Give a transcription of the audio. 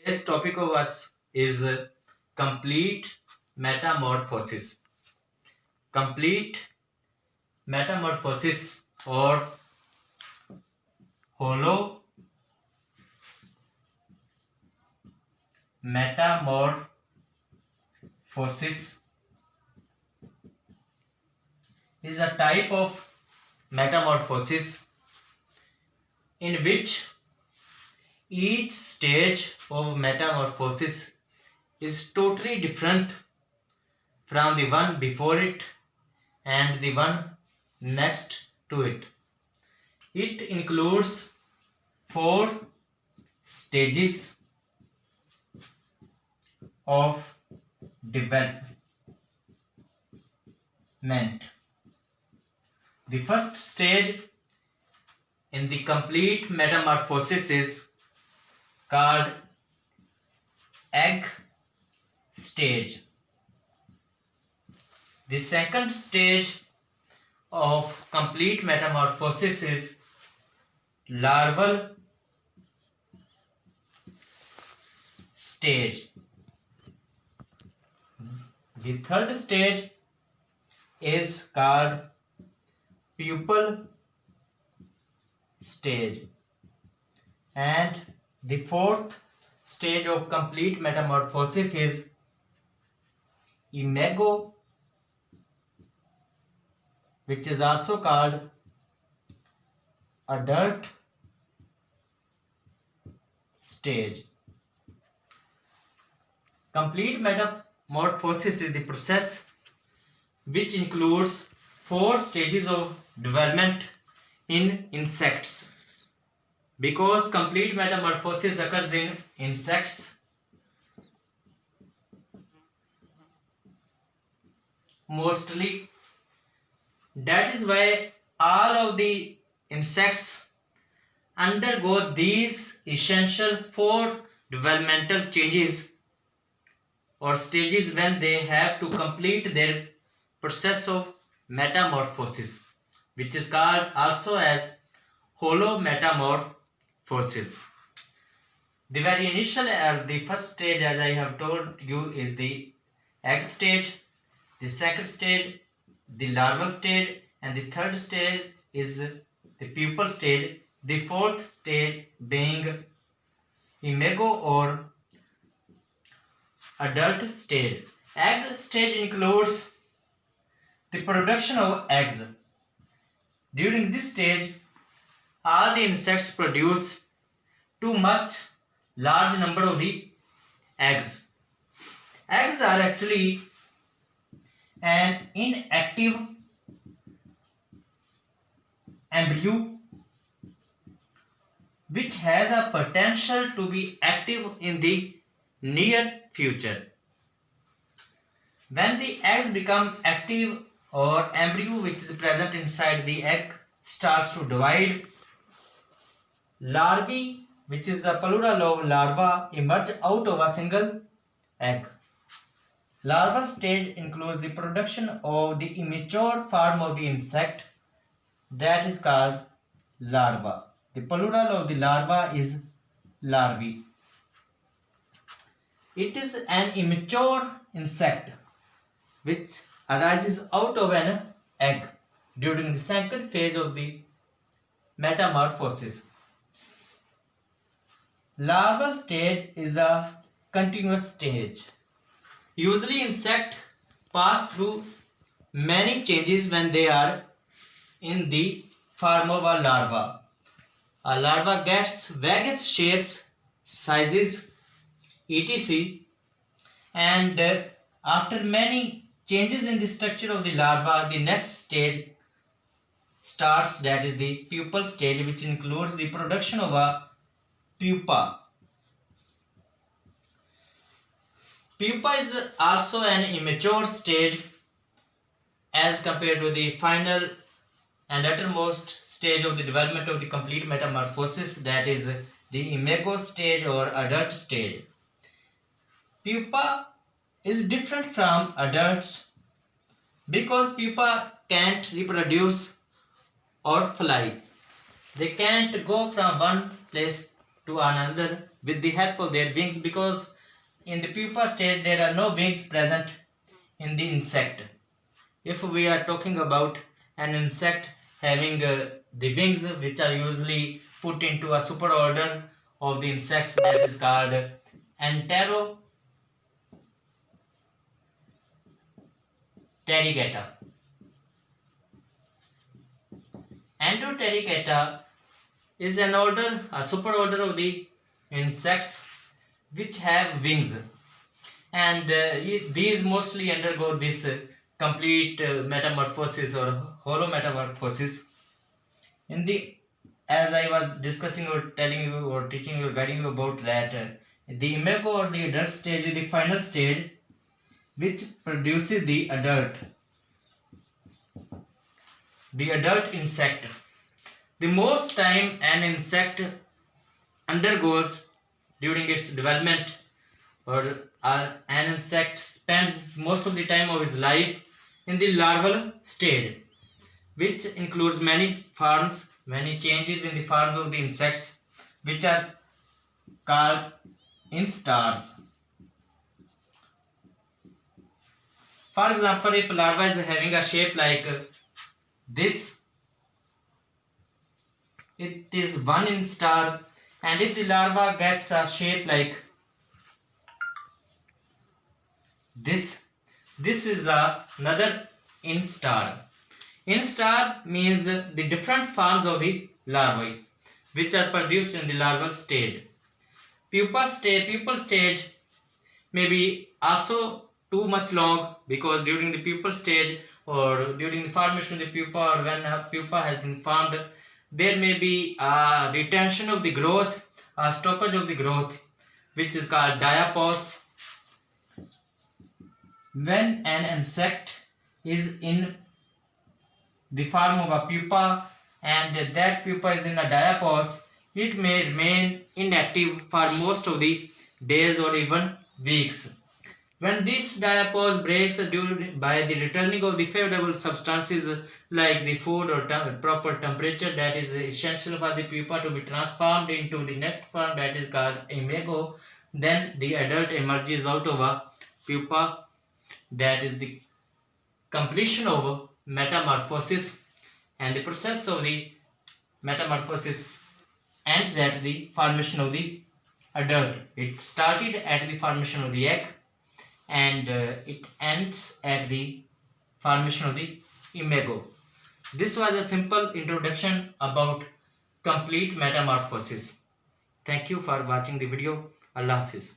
Today's topic of us is complete metamorphosis. Complete metamorphosis or hollow metamorphosis is a type of metamorphosis in which each stage of metamorphosis is totally different from the one before it and the one next to it. It includes four stages of development. The first stage in the complete metamorphosis is called egg stage. The second stage of complete metamorphosis is larval stage. The third stage is called pupil stage, and the fourth stage of complete metamorphosis is imago, which is also called adult stage. Complete metamorphosis is the process which includes four stages of development in insects. Because complete metamorphosis occurs in insects, mostly, that is why all of the insects undergo these essential four developmental changes or stages when they have to complete their process of metamorphosis, which is called also as holometamorphosis. The very initial the first stage, as I have told you, is the egg stage. The second stage, the larval stage, and the third stage is the pupil stage. The fourth stage being imago or adult stage. Egg stage includes the production of eggs. During this stage, all the insects produce too much large number of the eggs. Eggs are actually an inactive embryo which has a potential to be active in the near future. When the eggs become active or embryo which is present inside the egg starts to divide, larvae, which is the plural of larva, emerge out of a single egg. Larval stage includes the production of the immature form of the insect, that is called larva. The plural of the larva is larvae. It is an immature insect which arises out of an egg during the second phase of the metamorphosis. Larval stage is a continuous stage. Usually insects pass through many changes when they are in the form of a larva. A larva gets various shapes, sizes, etc. And after many changes in the structure of the larva, the next stage starts, that is the pupil stage, which includes the production of a pupa. Pupa is also an immature stage as compared to the final and uttermost stage of the development of the complete metamorphosis, that is the imago stage or adult stage. Pupa is different from adults because pupa can't reproduce or fly. They can't go from one place to another with the help of their wings, because in the pupa stage there are no wings present in the insect. If we are talking about an insect having the wings, which are usually put into a superorder of the insects, that is called Enteropterygata. Enteropterygata is an order, a superorder of the insects which have wings, and these mostly undergo this complete metamorphosis or holometamorphosis. In the, as I was discussing or telling you or teaching you or guiding you about that, the imago or the adult stage is the final stage which produces the adult insect. The most time an insect undergoes during its development, or an insect spends most of the time of his life in the larval stage, which includes many forms, many changes in the forms of the insects, which are called instars. For example, if larva is having a shape like this, it is one instar, and if the larva gets a shape like this is another instar. Instar means the different forms of the larvae which are produced in the larval stage. Pupil stage may be also too much long, because during the pupil stage or during the formation of the pupa, or when a pupa has been formed, there may be a retention of the growth, a stoppage of the growth, which is called diapause. When an insect is in the form of a pupa and that pupa is in a diapause, it may remain inactive for most of the days or even weeks. When this diapause breaks by the returning of the favorable substances like the food or proper temperature that is essential for the pupa to be transformed into the next form, that is called imago, then the adult emerges out of a pupa. That is the completion of metamorphosis, and the process of the metamorphosis ends at the formation of the adult. It started at the formation of the egg, and it ends at the formation of the imago. This was a simple introduction about complete metamorphosis. Thank you for watching the video. Allah Hafiz.